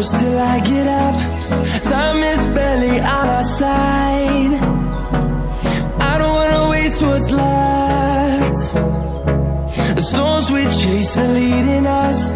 hours till I get up. Time is barely on our side. I don't wanna waste what's left. The storms we chase are leading us.